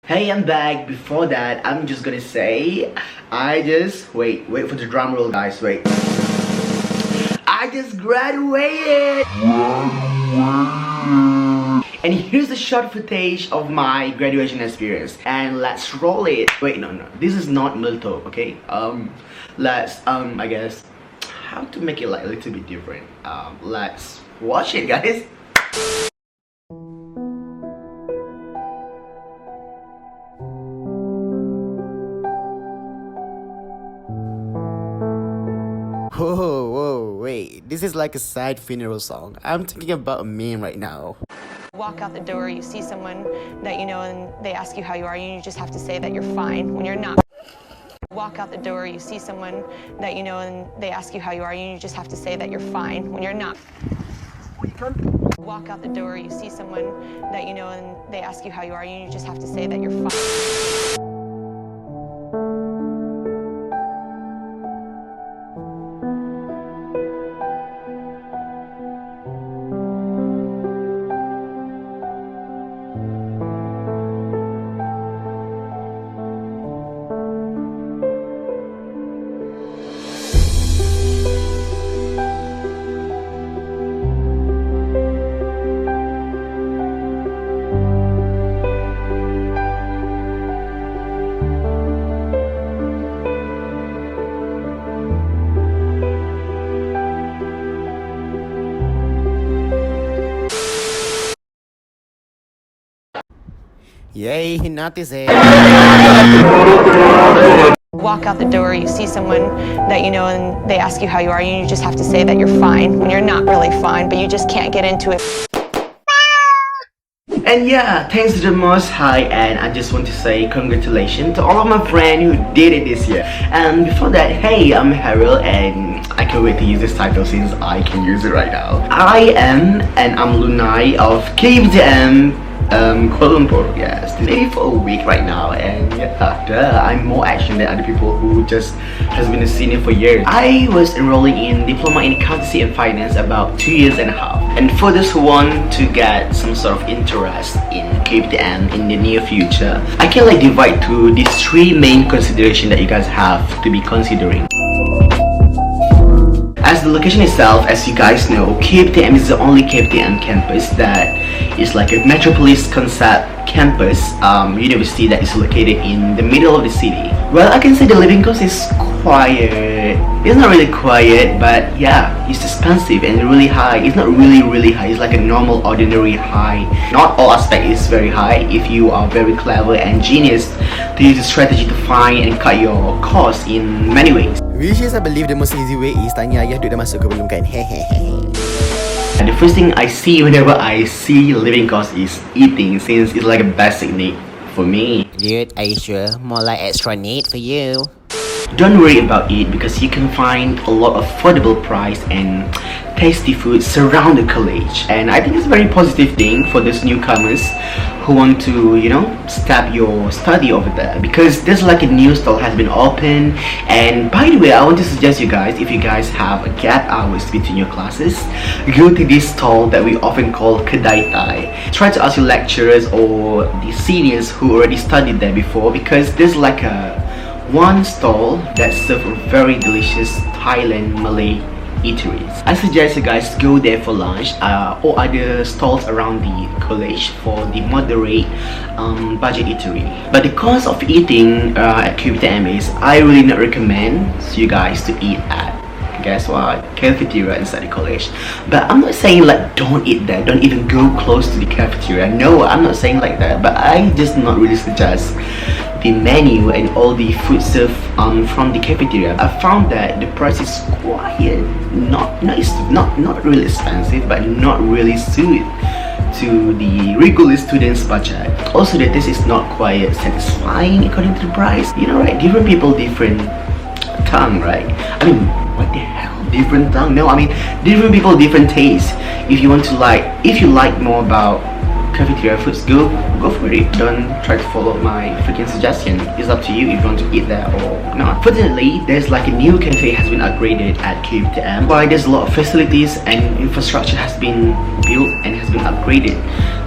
Hey, I'm back. Before that, I'm just gonna say, wait for the drum roll, guys. Wait. I just graduated. And here's the short footage of my graduation experience. And let's roll it. Wait, no. This is not Milto, okay? I guess, how to make it like a little bit different. Let's watch it, guys. Whoa, wait. This is like a sad funeral song. I'm thinking about a meme right now. Walk out the door, you see someone that you know and they ask you how you are, and you just have to say that you're fine when you're not. Walk out the door, you see someone that you know and they ask you how you are, and you just have to say that you're fine when you're not. Walk out the door, you see someone that you know and they ask you how you are, and you just have to say that you're fine. Yay, he noticed it. Walk out the door, you see someone that you know and they ask you how you are, and you just have to say that you're fine when you're not really fine, but you just can't get into it. And yeah, thanks to the Most High, and I just want to say congratulations to all of my friends who did it this year. And before that, hey, I'm Heryl, and I can't wait to use this title since I can use it right now. I am an alumni of KUPTM Kuala Lumpur. Yes, maybe for a week right now, and yeah, I'm more action than other people who just has been a senior for years. I was enrolling in diploma in accountancy and finance about 2.5 years. And for those who want to get some sort of interest in KUPTM in the near future, I can like divide to these 3 main considerations that you guys have to be considering. As the location itself, as you guys know, KUPTM is the only KUPTM campus that is like a metropolis concept campus university that is located in the middle of the city. Well, I can say the living cost is quiet. It's not really quiet, but yeah, it's expensive and really high. It's not really high. It's like a normal, ordinary high. Not all aspect is very high if you are very clever and genius to use a strategy to find and cut your cost in many ways. Which is, I believe, the most easy way is tanya ayah duit dah masuk ke belum kan? And the first thing I see whenever I see living cost is eating, since it's like a basic need for me. Dude, are you sure? More like extra need for you. Don't worry about it because you can find a lot of affordable price and tasty food surround the college. And I think it's a very positive thing for those newcomers who want to, you know, start your study over there, because there's like a new stall has been opened. And by the way, I want to suggest you guys, if you guys have a gap hours between your classes, go to this stall that we often call Kedai Thai. Try to ask your lecturers or the seniors who already studied there before, because there's like one stall that serves very delicious Thailand Malay eateries. I suggest you guys go there for lunch or other stalls around the college for the moderate budget eatery. But the cost of eating at KUPTM is, I really not recommend you guys to eat at, guess what, cafeteria inside the college. But I'm not saying like don't eat there, don't even go close to the cafeteria. No, I'm not saying like that, but I just not really suggest the menu and all the food served from the cafeteria. I found that the price is quiet, not really expensive, but not really suited to the regular student's budget. Also, the taste is not quite satisfying according to the price. You know, right? Different people, different tongue, right? I mean, what the hell? Different tongue? No, I mean, different people, different taste. If you want to if you like more about cafeteria foods, go for it. Don't try to follow my freaking suggestion. It's up to you if you want to eat there or not. Fortunately, there's like a new cafe has been upgraded at KUPTM. Why there's a lot of facilities and infrastructure has been built and has been upgraded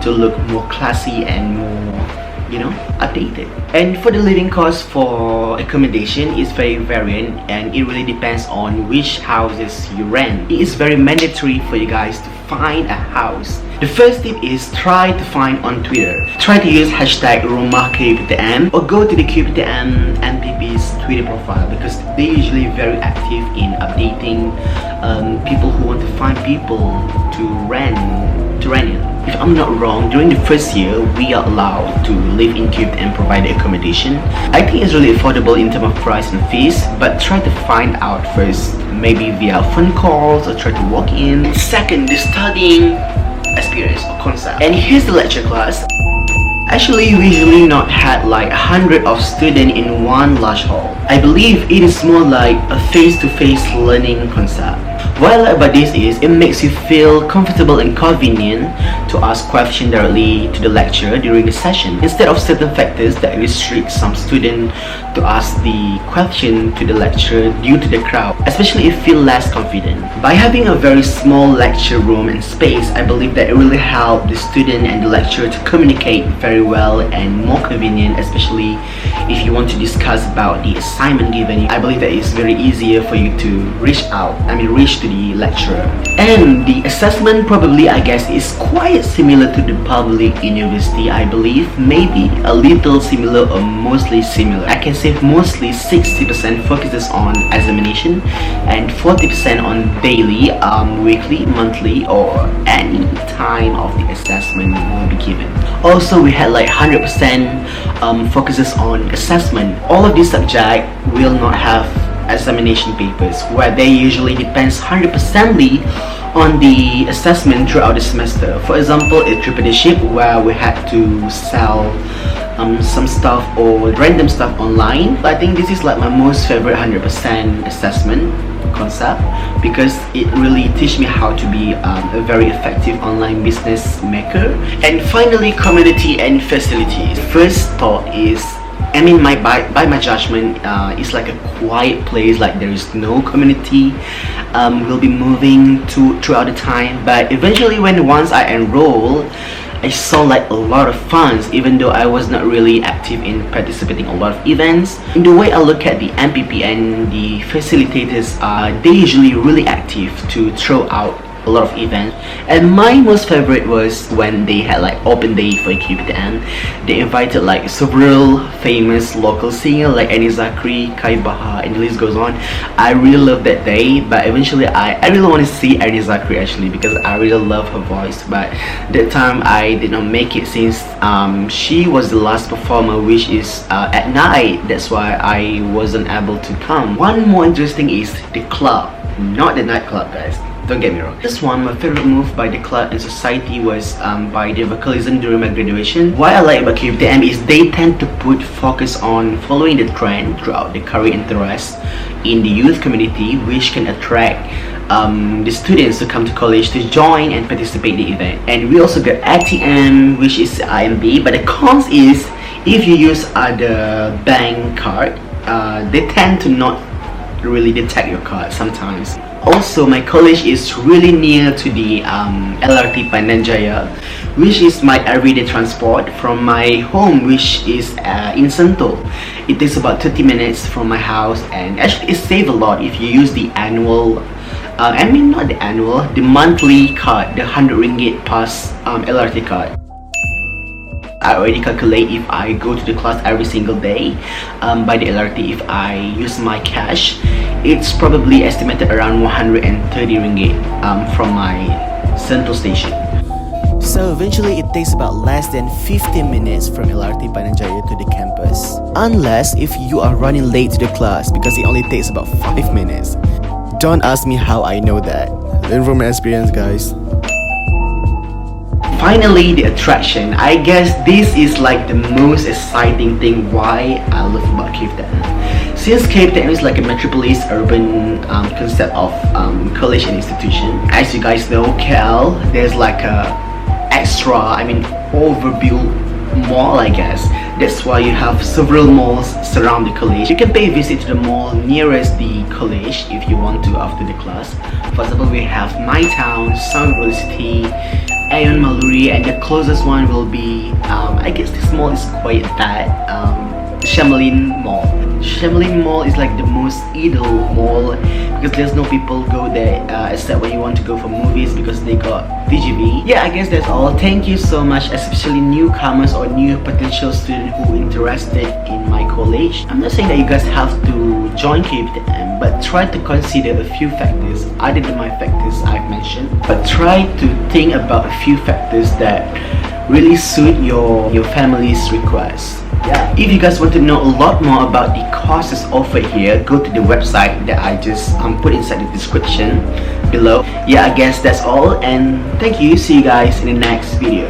to look more classy and more updated. And for the living cost for accommodation is very variant, and it really depends on which houses you rent. It is very mandatory for you guys to find a house. The first tip is try to find on Twitter. Try to use hashtag Rumah KUPTM or go to the KUPTM MPP's Twitter profile, because they're usually very active in updating people who want to find people to rent it. If I'm not wrong, during the first year we are allowed to live in KUPTM provided accommodation. I think it's really affordable in terms of price and fees, but try to find out first, maybe via phone calls or try to walk in. Second, the studying experience or concept. And here's the lecture class. Actually, we usually not had like 100 of students in one large hall. I believe it is more like a face-to-face learning concept. What I like about this is it makes you feel comfortable and convenient to ask questions directly to the lecturer during the session, instead of certain factors that restrict some students to ask the question to the lecturer due to the crowd, especially if you feel less confident. By having a very small lecture room and space, I believe that it really helps the student and the lecturer to communicate very well and more convenient, especially if you want to discuss about the assignment given you. I believe that it's very easier for you to reach to the lecturer. And the assessment probably, I guess, is quite similar to the public university. I believe maybe a little similar or mostly similar. I can say mostly 60% focuses on examination and 40% on daily, weekly, monthly, or any time of the assessment will be given. Also, we had like 100% focuses on assessment. All of these subjects will not have examination papers, where they usually depends 100% on the assessment throughout the semester. For example, entrepreneurship, where we had to sell some stuff or random stuff online. I think this is like my most favorite 100% assessment concept, because it really teach me how to be a very effective online business maker. And finally, community and facilities. First thought is, by my judgment, it's like a quiet place, like there is no community. We'll be moving throughout the time, but eventually once I enroll, I saw like a lot of fun, even though I was not really active in participating in a lot of events. In the way I look at the MPP and the facilitators, they usually really active to throw out a lot of events. And my most favorite was when they had like open day for KUPTM. They invited like several famous local singers like Annie Zakri, Kai Baha, and the list goes on. I really loved that day, but eventually I really want to see Annie Zakri actually, because I really love her voice. But that time I did not make it, since she was the last performer, which is at night. That's why I wasn't able to come. One more interesting is the club, not the nightclub, guys. Don't get me wrong. This one, my favorite move by the club and society was by the vocalism during my graduation. What I like about KUPTM is they tend to put focus on following the trend throughout the career interest in the youth community, which can attract the students to come to college to join and participate in the event. And we also got ATM, which is IMB, but the cons is if you use other bank card, they tend to not really detect your card sometimes. Also, my college is really near to the LRT Pandanjaya, which is my everyday transport from my home, which is in Sentul. It takes about 30 minutes from my house, and actually it saves a lot if you use the annual, the monthly card, the 100 ringgit pass LRT card. I already calculate if I go to the class every single day by the LRT. If I use my cash, it's probably estimated around 130 ringgit from my central station. So eventually it takes about less than 15 minutes from LRT Pandanjaya to the campus, unless if you are running late to the class, because it only takes about 5 minutes. Don't ask me how I know that. Learn from my experience, guys. Finally, the attraction. I guess this is like the most exciting thing why I love about KUPTM. Since KUPTM is like a metropolis urban concept of college and institution, as you guys know, KL, there's like a overbuilt mall, I guess. That's why you have several malls surround the college. You can pay a visit to the mall nearest the college if you want to after the class. For example, we have My Town, Sound University, Ayon Maluri, and the closest one will be, I guess this mall is quite bad, Shamlin Mall. Shamlin Mall is like the most idle mall because there's no people go there except when you want to go for movies because they got TGV. Yeah, I guess that's all. Thank you so much, especially newcomers or new potential students who interested in my college. I'm not saying that you guys have to join KUPTM, but try to consider a few factors other than my factors I've mentioned. But try to think about a few factors that really suit your family's request. Yeah. If you guys want to know a lot more about the courses offered here, go to the website that I just put inside the description below. Yeah, I guess that's all, and thank you. See you guys in the next video.